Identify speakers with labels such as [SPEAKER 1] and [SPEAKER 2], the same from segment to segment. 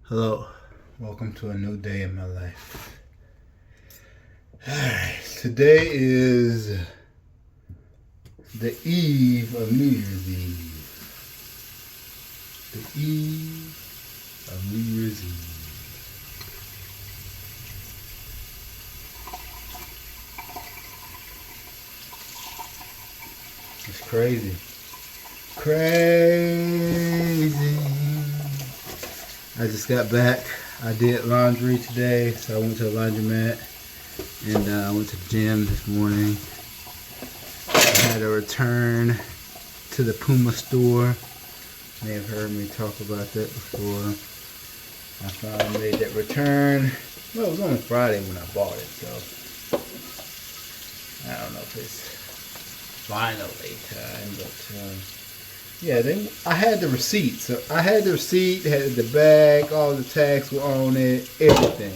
[SPEAKER 1] Hello, welcome to a new day in my life. Alright, today is the eve of New Year's Eve. The eve of New Year's Eve. It's crazy. Crazy. I just got back. I did laundry today, so I went to the laundromat and I went to the gym this morning. I had a return to the Puma store. You may have heard me talk about that before. I finally made that return. Well, it was only Friday when I bought it, so I don't know if it's finally time, but yeah, I had the receipt. So I had the receipt, had the bag, all the tags were on it, everything.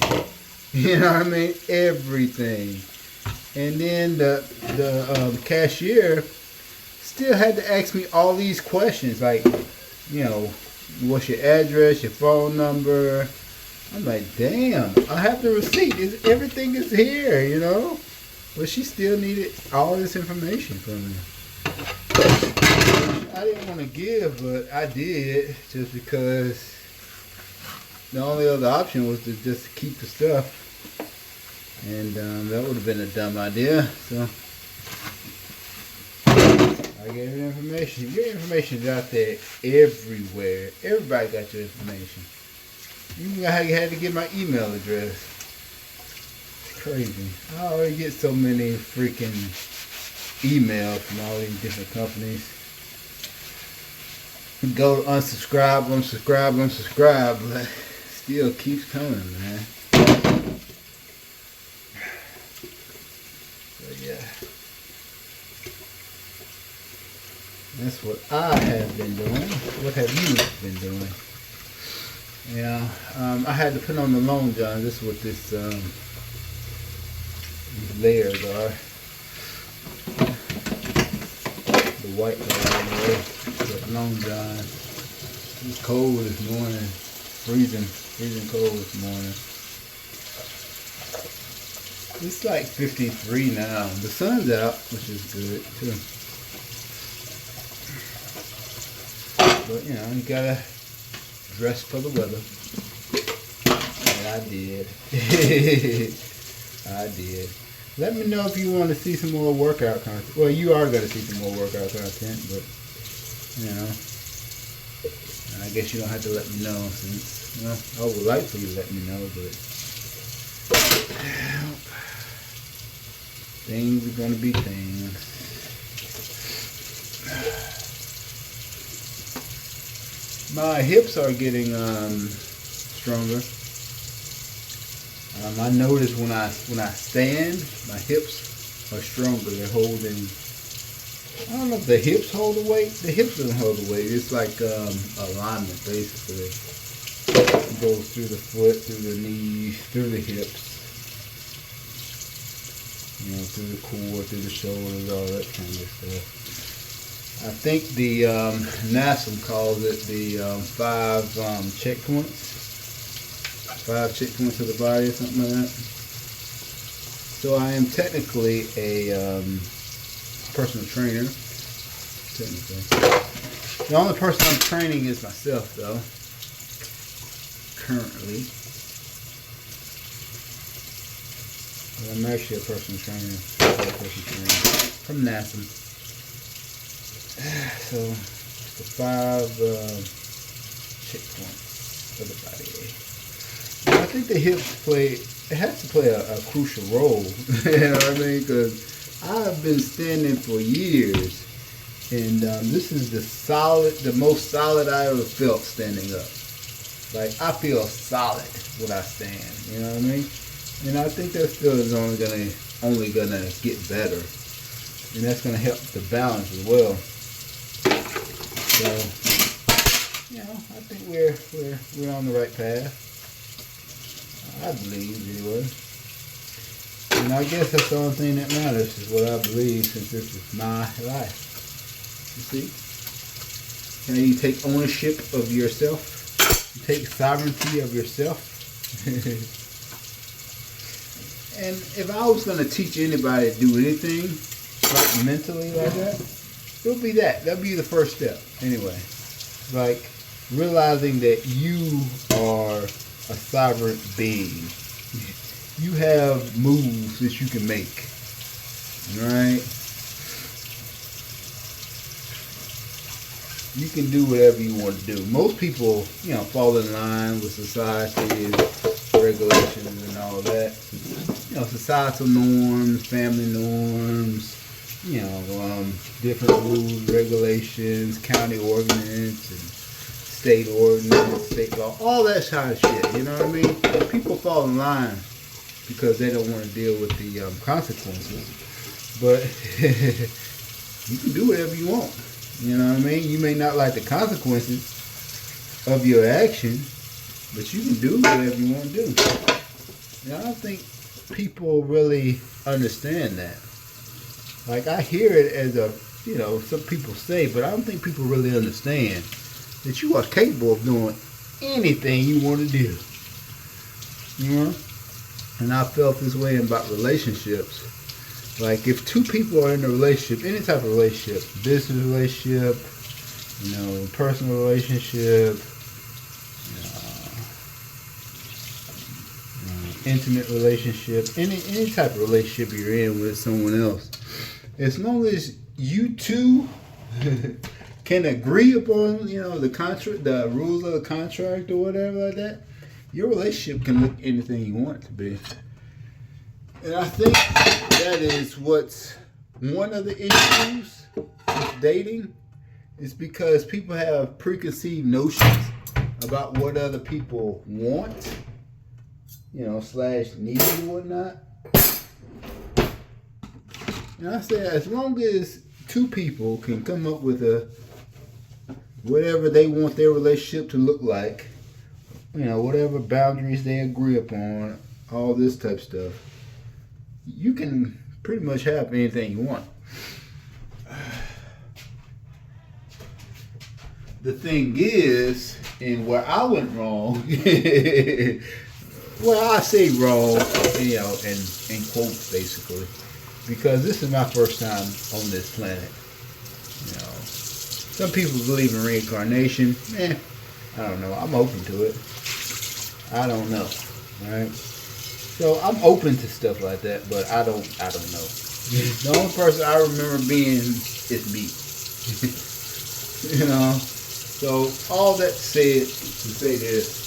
[SPEAKER 1] You know what I mean? Everything. And then the cashier still had to ask me all these questions, like, you know, what's your address, your phone number. I'm like, damn, I have the receipt. Everything is here, you know? But she still needed all this information from me. I didn't want to give, but I did, just because the only other option was to just keep the stuff, and that would have been a dumb idea. So I gave her the information. Your information is out there everywhere. Everybody got your information. You had to get my email address. It's crazy. I already get so many freaking emails from all these different companies. Go unsubscribe, but still keeps coming, man. So yeah, that's what I have been doing. What have you been doing? Yeah, I had to put on the long john. This is what these layers are. The white layer anyway. The long john. It was cold this morning. Freezing cold this morning. It's like 53 now. The sun's out, which is good too. But you know, you gotta dress for the weather. And I did. I did. Let me know if you want to see some more workout content. Well, you are going to see some more workout content, but, you know, I guess you don't have to let me know, since, well, I would like for you to let me know, but things are going to be things. My hips are getting stronger. I notice when I stand, my hips are stronger. They're holding. I don't know if the hips hold the weight. The hips don't hold the weight. It's like alignment, basically. It goes through the foot, through the knees, through the hips. You know, through the core, through the shoulders, all that kind of stuff. I think the NASM calls it the 5 checkpoints. 5 checkpoints of the body or something like that. So I am technically a personal trainer. Technically. The only person I'm training is myself, though. Currently. But I'm actually a personal trainer. From NASA. So, the 5 checkpoints of the body. I think the hips has to play a crucial role, you know what I mean? Because I've been standing for years, and this is the most solid I ever felt standing up. Like, I feel solid when I stand, you know what I mean? And I think that still is only gonna get better, and that's gonna help the balance as well. So, you know, I think we're on the right path. I believe, anyway. And I guess that's the only thing that matters, is what I believe, since this is my life. You see? Can you take ownership of yourself? take sovereignty of yourself. And if I was going to teach anybody to do anything, like mentally like that, it would be that. That would be the first step. Anyway, like realizing that you are a sovereign being. You have moves that you can make. Right? You can do whatever you want to do. Most people, fall in line with society, regulations, and all that. Societal norms, family norms, different rules, regulations, county ordinance, and state ordinance, state law, all that kind of shit. You know what I mean? People fall in line because they don't want to deal with the consequences. But you can do whatever you want. You know what I mean? You may not like the consequences of your action, but you can do whatever you want to do. And I don't think people really understand that. Like, I hear it as some people say, but I don't think people really understand that you are capable of doing anything you want to do. And I felt this way about relationships. Like, if two people are in a relationship, any type of relationship, business relationship, personal relationship, intimate relationship, any type of relationship you're in with someone else, as long as you two can agree upon, the contract, the rules of the contract or whatever like that, your relationship can look anything you want it to be. And I think that is what's one of the issues with dating, is because people have preconceived notions about what other people want, / need and whatnot. And I say, as long as two people can come up with whatever they want their relationship to look like, whatever boundaries they agree upon, all this type of stuff, you can pretty much have anything you want. The thing is, and where I went wrong, well, I say wrong, in quotes basically, because this is my first time on this planet. Some people believe in reincarnation. I don't know. I'm open to it. I don't know. Right? So I'm open to stuff like that, but I don't know. The only person I remember being is me. So all that said to say this,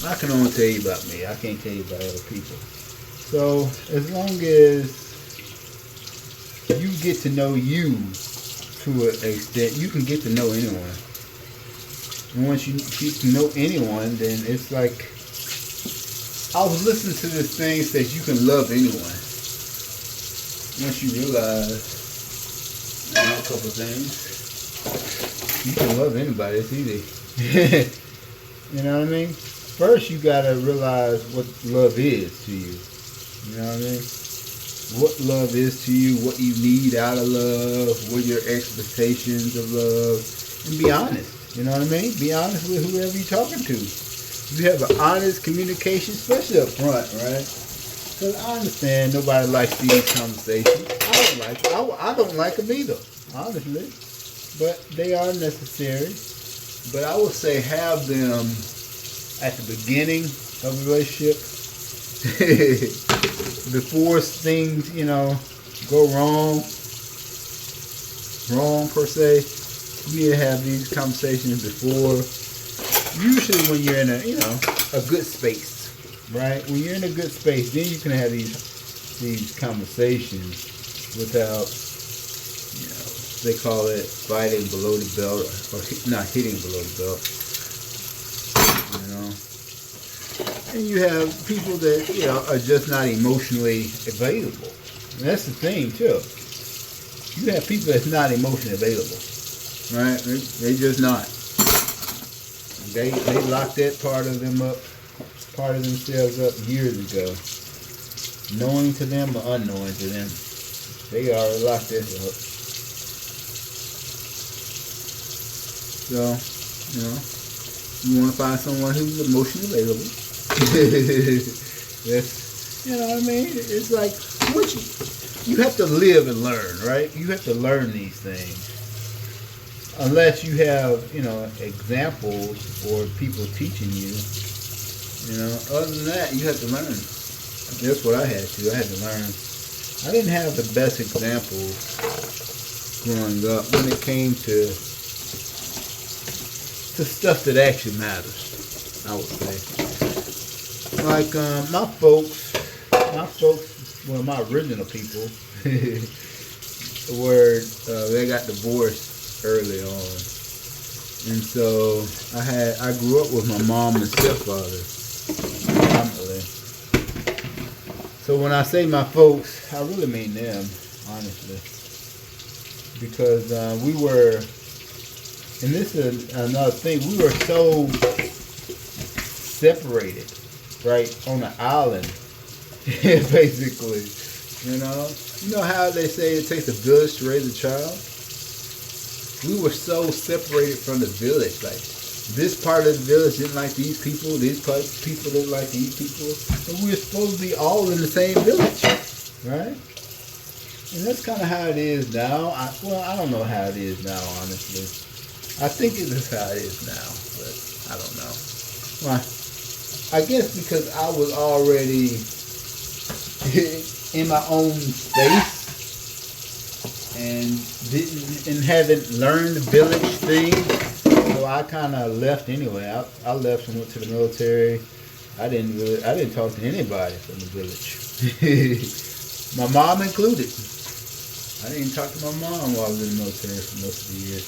[SPEAKER 1] I can only tell you about me. I can't tell you about other people. So as long as you get to know you to an extent, you can get to know anyone. And once you get to know anyone, then it's like, I was listening to this thing that says you can love anyone. Once you realize a couple of things, you can love anybody. It's easy. You know what I mean? First, you gotta realize what love is to you. You know what I mean? What love is to you, what you need out of love, what your expectations of love, and be honest. You know what I mean? Be honest with whoever you're talking to. You have an honest communication, especially up front, right? Because I understand nobody likes these conversations. I don't like them either, honestly. But they are necessary. But I would say have them at the beginning of a relationship. Before things, go wrong per se. You need to have these conversations before. Usually when you're in a good space, right? When you're in a good space, then you can have these conversations without, they call it fighting below the belt, or not hitting below the belt. And you have people that, are just not emotionally available. And that's the thing, too. You have people that's not emotionally available. Right? They just not. They locked that part of themselves up years ago. Knowing to them or unknowing to them. They already locked this up. So, you know, you want to find someone who's emotionally available. That's, you know what I mean? It's like, once you have to live and learn, right? You have to learn these things. Unless you have, you know, examples or people teaching you, you know. Other than that, you have to learn. That's what I had to. I had to learn. I didn't have the best examples growing up when it came to stuff that actually matters, I would say. Like my folks, well, my original people, were they got divorced early on, and so I grew up with my mom and stepfather predominantly. So when I say my folks, I really mean them, honestly, because we were, and this is another thing, we were so separated, right, on the island, basically. You know how they say it takes a village to raise a child? We were so separated from the village. Like, this part of the village didn't like these people, these people didn't like these people. And we were supposed to be all in the same village, right? And that's kind of how it is now. I don't know how it is now, honestly. I think it is how it is now, but I don't know. Well, I guess because I was already in my own space and hadn't learned the village thing, so I kind of left anyway. I left and went to the military. I didn't talk to anybody from the village, my mom included. I didn't talk to my mom while I was in the military for most of the years.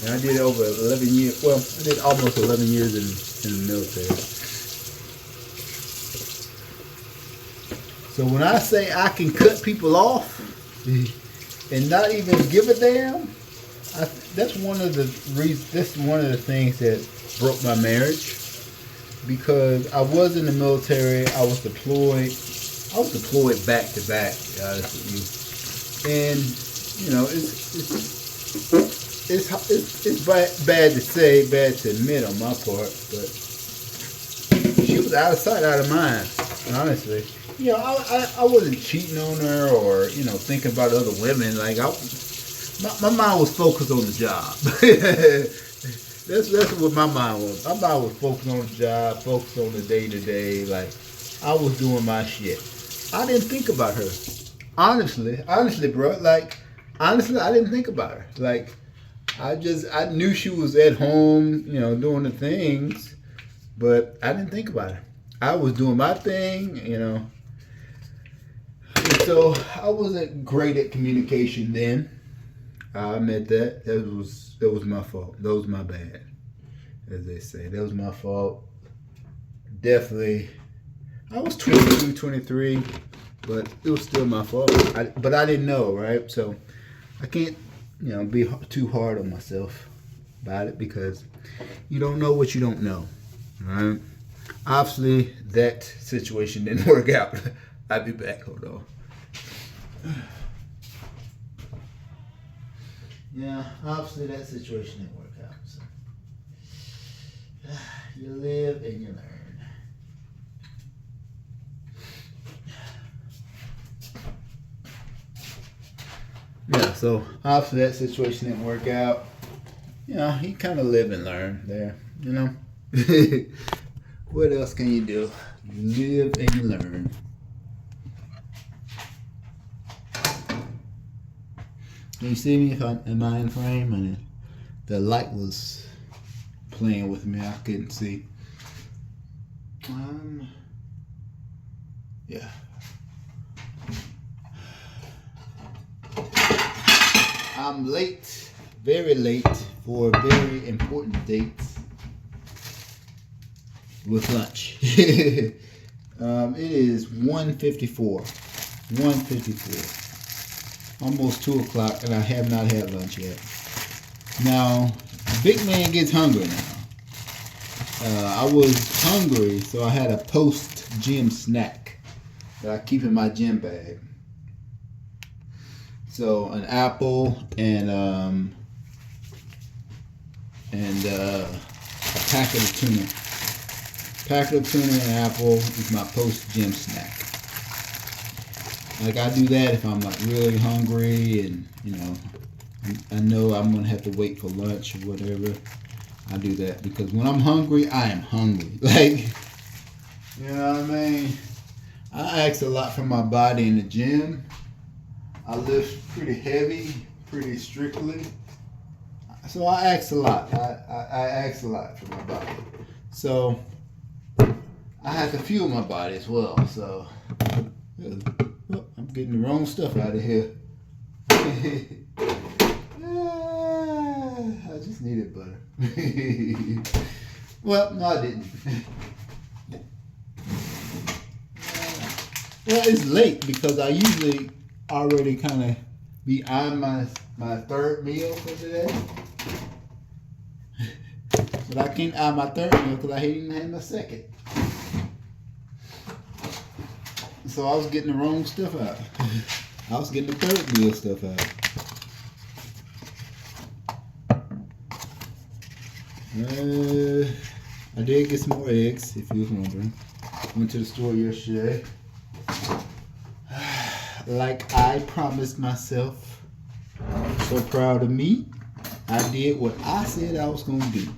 [SPEAKER 1] And I did over 11 years. Well, I did almost 11 years in the military. So when I say I can cut people off and not even give a damn, that's one of the reasons. That's one of the things that broke my marriage, because I was in the military. I was deployed back to back. To be honest with you, and you know it's bad to say, bad to admit on my part, but she was out of sight, out of mind. Honestly, you know, I wasn't cheating on her or, you know, thinking about other women. Like, my mind was focused on the job. That's what my mind was. My mind was focused on the job, focused on the day to day. Like, I was doing my shit. I didn't think about her. Honestly, bro. Like, honestly, I didn't think about her. Like, I knew she was at home, you know, doing the things, but I didn't think about her. I was doing my thing, you know. And so I wasn't great at communication then. I admit that. That was my fault. That was my bad, as they say. That was my fault. Definitely. I was 22, 23, but it was still my fault. But I didn't know, right? So I can't, you know, be too hard on myself about it, because you don't know what you don't know, right? Obviously, that situation didn't work out. I'll be back. Hold on. Yeah, obviously that situation didn't work out. So you live and you learn. Yeah, so obviously that situation didn't work out. You know, you kind of live and learn there, you know. What else can you do? You live and you learn. Can you see me? Am I in frame? And the light was playing with me. I couldn't see. Yeah. I'm late, very late for a very important date with lunch. It is 1:54. 1:54. Almost 2 o'clock, and I have not had lunch yet. Now, big man gets hungry now. I was hungry, so I had a post-gym snack that I keep in my gym bag. So, an apple and and a packet of tuna. Packet of tuna and apple is my post-gym snack. Like I do that if I'm like really hungry and I know I'm gonna have to wait for lunch or whatever. I do that because when I'm hungry, I am hungry. Like, you know what I mean? I ask a lot from my body in the gym. I lift pretty heavy, pretty strictly. So I ask a lot. I ask a lot from my body. So I have to fuel my body as well. So I'm getting the wrong stuff out of here. I just needed butter. Well, no, I didn't. Well, it's late because I usually already kind of be on my third meal for today. But I can't add my third meal because I didn't have my second. So I was getting the wrong stuff out. I was getting the third meal stuff out. I did get some more eggs, if you was wondering. Went to the store yesterday. Like I promised myself. So proud of me. I did what I said I was going to do.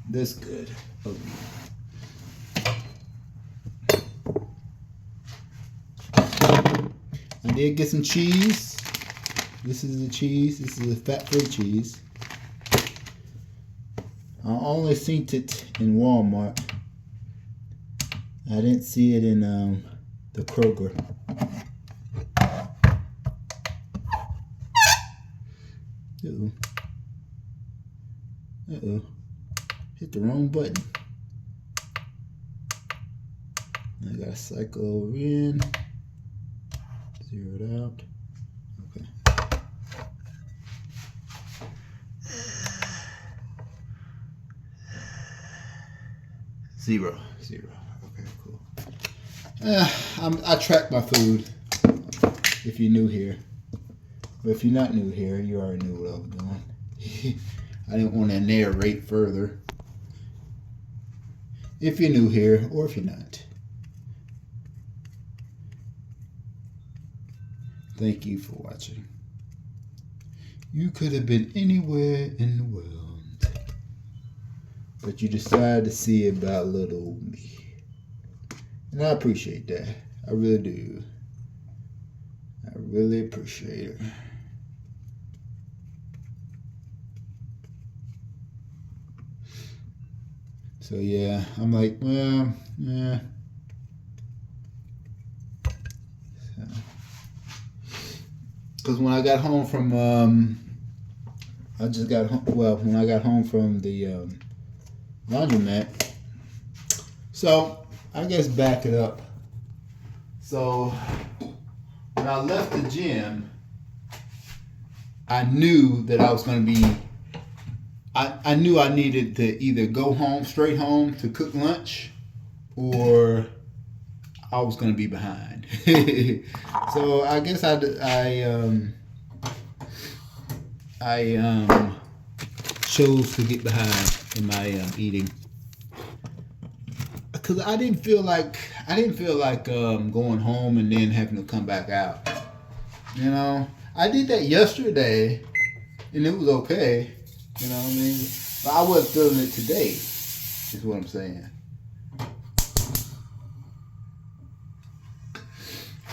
[SPEAKER 1] That's good. Okay. I did get some cheese. This is the cheese. This is a fat-free cheese. I only seen it in Walmart. I didn't see it in the Kroger. Uh-oh. Uh-oh. Hit the wrong button. I gotta cycle over in. Zero it out. Okay. Zero. Okay, cool. I track my food. If you're new here. But if you're not new here, you already knew what I was doing. I didn't want to narrate further. If you're new here, or if you're not. Thank you for watching. You could have been anywhere in the world. But you decided to see about little old me. And I appreciate that. I really do. I really appreciate it. So yeah, I'm like, well, yeah. Because when I got home from, I just got home, well, when I got home from the laundromat, so I guess back it up. So when I left the gym, I knew that I was going to be, I knew I needed to either go home, straight home to cook lunch, or I was going to be behind. So I guess I chose to get behind in my eating. Because I didn't feel like going home and then having to come back out. You know, I did that yesterday, and it was okay. You know what I mean? But I wasn't feeling it today. Is what I'm saying.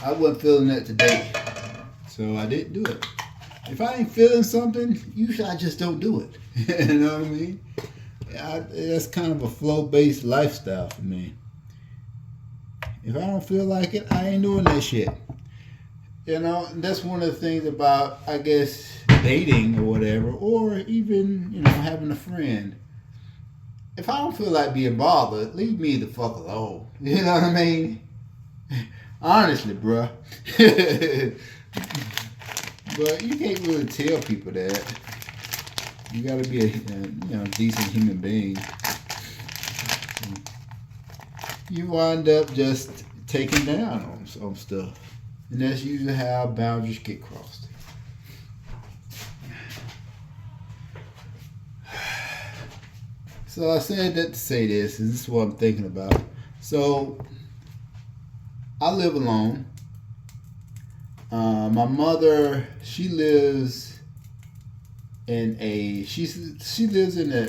[SPEAKER 1] I wasn't feeling that today, so I didn't do it. If I ain't feeling something, usually I just don't do it. You know what I mean? That's kind of a flow-based lifestyle for me. If I don't feel like it, I ain't doing that shit. You know, that's one of the things about, I guess, dating or whatever, or even, you know, having a friend. If I don't feel like being bothered, leave me the fuck alone. You know what I mean? Honestly, bruh. But you can't really tell people that. You gotta be a decent human being. You wind up just taking down on stuff. And that's usually how boundaries get crossed. So I said that to say this, and this is what I'm thinking about. So I live alone. My mother, she lives in a she lives in a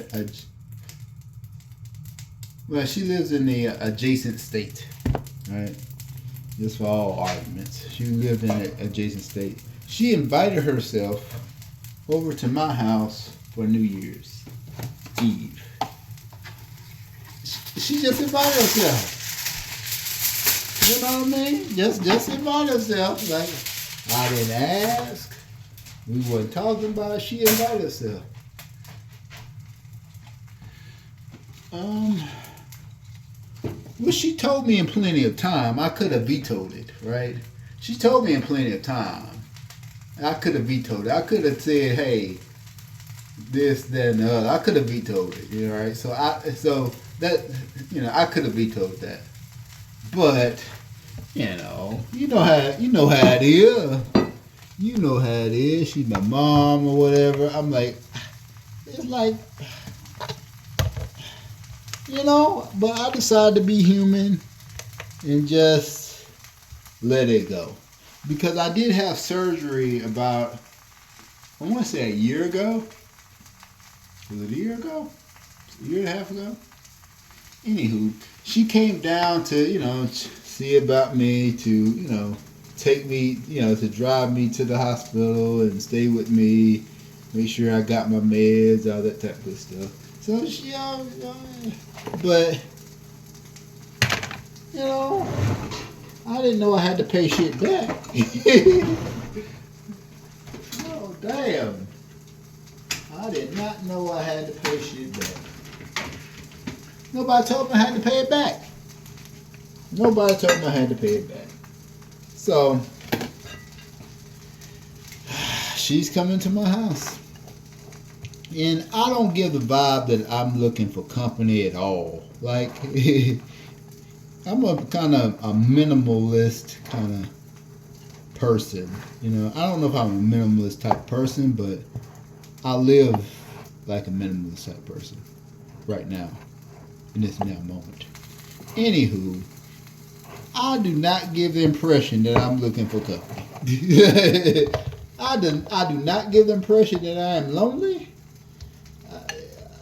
[SPEAKER 1] well, she lives in the adjacent state, right? Just for all arguments, she lived in an adjacent state. She invited herself over to my house for New Year's Eve. She just invited herself. You know what I mean? Just invited herself. Like, I didn't ask. We wasn't talking about it. She invited herself. Well, she told me in plenty of time. I could have vetoed it, right? She told me in plenty of time. I could have vetoed it. I could have said, hey, this, that, and the other. I could have vetoed it, you know, right? So I could have vetoed that. But, you know how it is. You know how it is. She's my mom or whatever. I'm like, it's like, you know, but I decided to be human and just let it go. Because I did have surgery about, I want to say a year ago. Was it a year ago? A year and a half ago? Anywho, she came down to, you know, see about me, to, you know, take me, you know, to drive me to the hospital and stay with me, make sure I got my meds, all that type of stuff. So she, but, you know, I didn't know I had to pay shit back. Oh, damn. I did not know I had to pay shit back. Nobody told me I had to pay it back. Nobody told me I had to pay it back. So, she's coming to my house. And I don't give the vibe that I'm looking for company at all. Like, I'm a kind of a minimalist kind of person. You know, I don't know if I'm a minimalist type person, but I live like a minimalist type person right now, in this now moment. Anywho, I do not give the impression that I'm looking for company. I do not give the impression that I am lonely.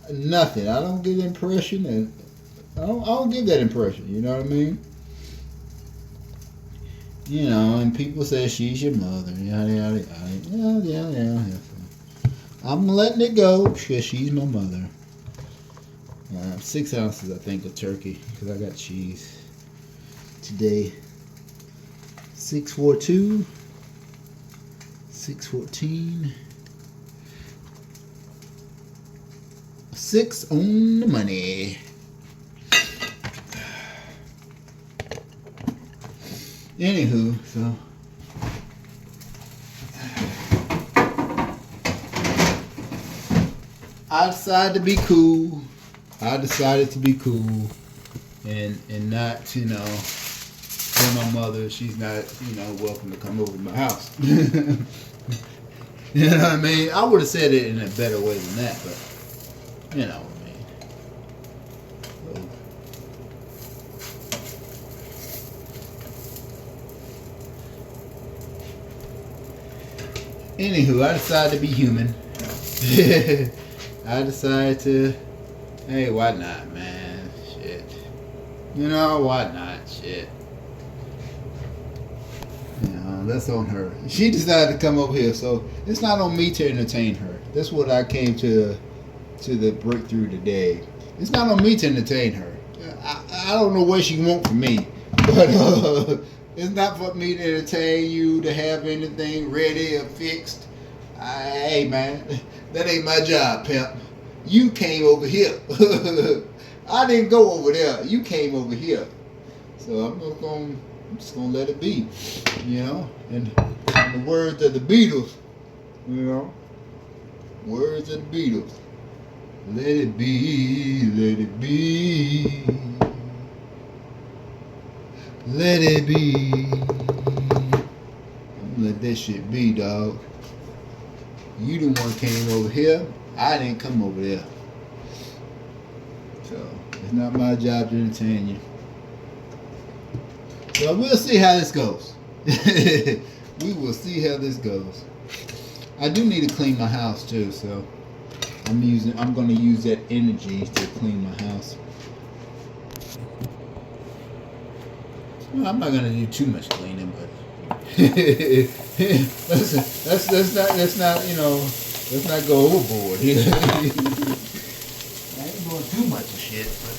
[SPEAKER 1] Nothing. I don't give the impression that I don't give that impression. You know what I mean? You know, and people say she's your mother. Yada yada yada. Yeah. I'm letting it go because she's my mother. 6 ounces, I think, of turkey because I got cheese today. 642, 614. 6 on the money. Anywho, so I decided to be cool. I decided to be cool and not, you know, tell my mother she's not, you know, welcome to come over to my house. You know what I mean? I would have said it in a better way than that, but you know what I mean. Anywho, I decided to be human. I decided to, hey, why not, man? Shit. You know, why not? Shit. You know, that's on her. She decided to come over here, so it's not on me to entertain her. That's what I came to the breakthrough today. It's not on me to entertain her. I don't know what she wants from me, but it's not for me to entertain you, to have anything ready or fixed. Hey man, that ain't my job, pimp. You came over here. I didn't go over there. You came over here. So I'm just gonna let it be, you know. And in the words of the Beatles, you know, words of the Beatles. Let it be, let it be. Let it be. Let that shit be, dog. You the one came over here. I didn't come over there. So it's not my job to entertain you. So we'll see how this goes. We will see how this goes. I do need to clean my house too, so I'm gonna use that energy to clean my house. Well, I'm not gonna do too much cleaning, but let's not let's not go overboard. I ain't doing too much of shit, but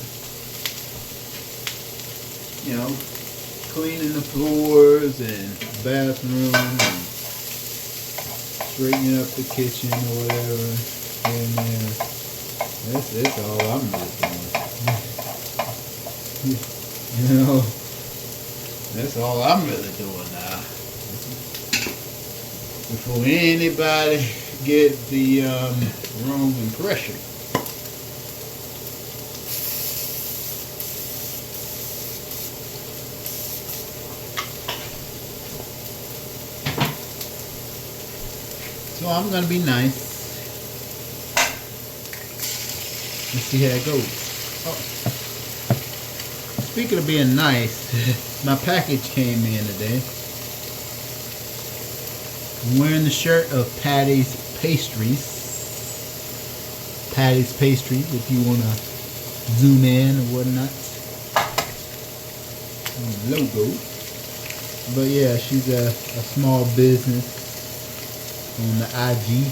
[SPEAKER 1] cleaning the floors and bathroom and straightening up the kitchen or whatever. And that's all I'm really doing. That's all I'm really doing now. Before anybody get the wrong impression. So I'm gonna be nice. Let's see how it goes. Oh. Speaking of being nice, my package came in today. I'm wearing the shirt of Patty's Pastries. Patty's Pastries, if you want to zoom in or whatnot. Logo. But yeah, she's a small business on the IG.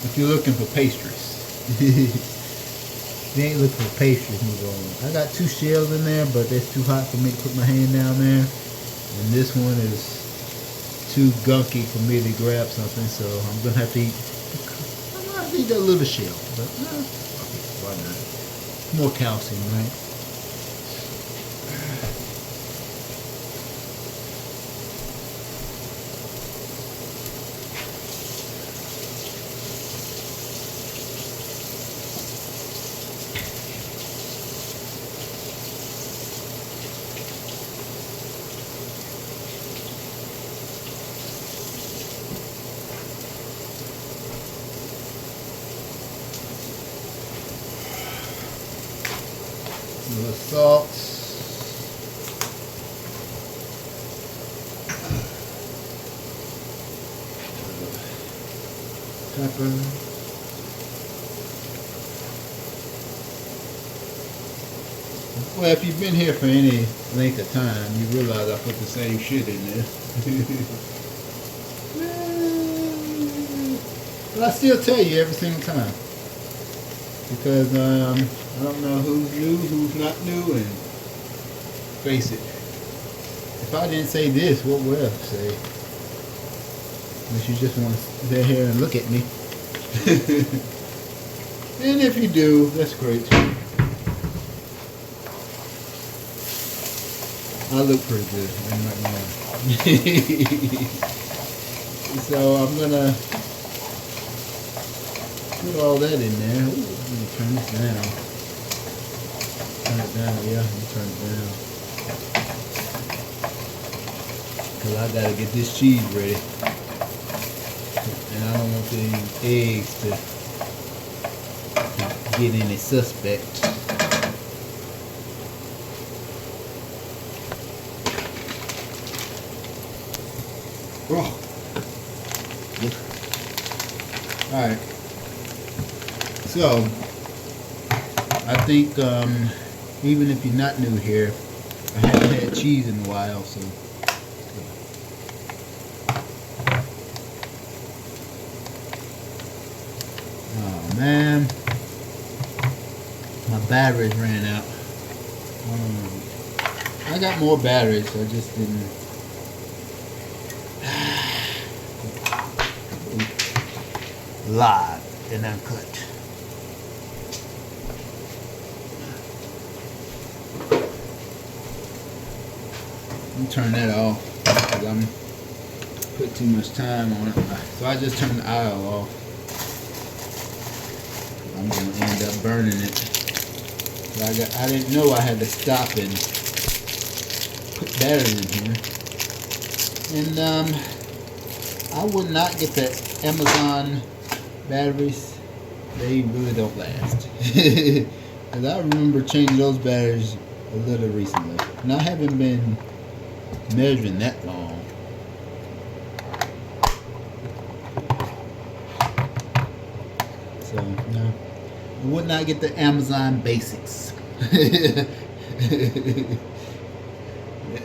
[SPEAKER 1] If you're looking for pastries. If you ain't looking for pastries, move on. I got 2 shells in there, but that's too hot for me to put my hand down there. And this one is too gunky for me to grab something, so I'm gonna have to eat. I'm gonna have to eat that little shell, but why not? More calcium, right? A little salt. Pepper. Well, if you've been here for any length of time, you realize I put the same shit in there. But I still tell you every single time. Because I don't know who's new, who's not new, and face it, if I didn't say this, what would I say? Unless you just want to sit here and look at me. And if you do, that's great too. I look pretty good, I'm not gonna lie. So I'm gonna put all that in there. Ooh, let me turn this down. Turn it down, yeah, let me turn it down. Because I gotta get this cheese ready. And I don't want the eggs to get any suspect. Oh. Alright. So, I think even if you're not new here, I haven't had cheese in a while, so oh man, my batteries ran out. I got more batteries, I just didn't live and uncut. Turn that off because I'm put too much time on it. So I just turned the aisle off. I'm gonna end up burning it. But I didn't know I had to stop and put batteries in here. And I would not get the Amazon batteries. They really don't last. Because I remember changing those batteries a little recently. And I haven't been measuring that long. So, no. I would not get the Amazon Basics. That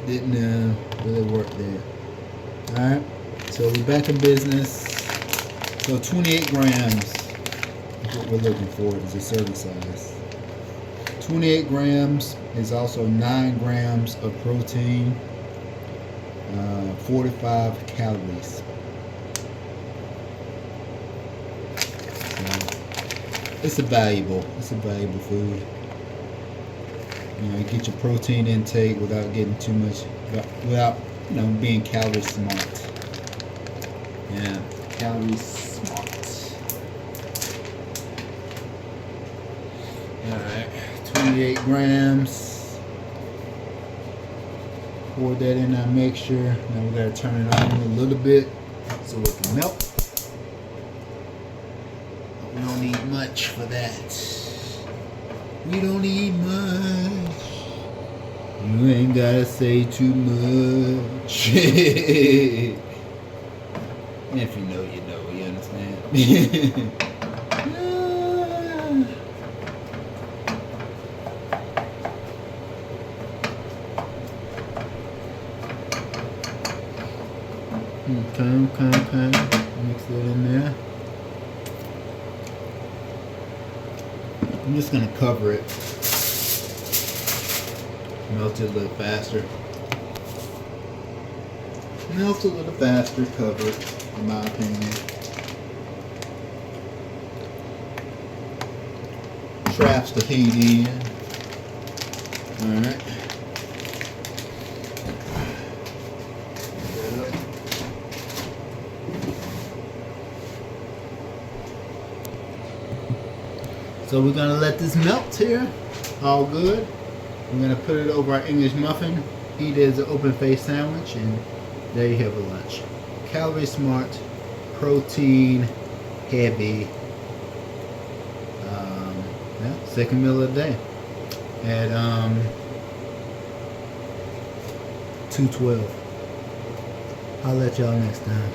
[SPEAKER 1] didn't really work there. Alright, so we're back in business. So 28 grams is what we're looking for is a serving size. 28 grams is also 9 grams of protein, 45 calories. So it's a valuable food. You know, you get your protein intake without getting too much, without, you know, being calorie smart. Yeah, calorie smart. Alright, 28 grams. Pour that in our mixture. Now we gotta turn it on a little bit so it can melt. But we don't need much for that. We don't need much. You ain't gotta say too much. If you know, you know. You understand? Okay. Mix that in there. I'm just gonna cover it. Melt it a little faster. Melt a little faster, cover it, in my opinion. Traps the heat in. Alright. So we're gonna let this melt here. All good. We're gonna put it over our English muffin, eat it as an open face sandwich, and there you have a lunch. Calorie smart, protein heavy. Yeah, second meal of the day at 2:12. I'll let y'all next time.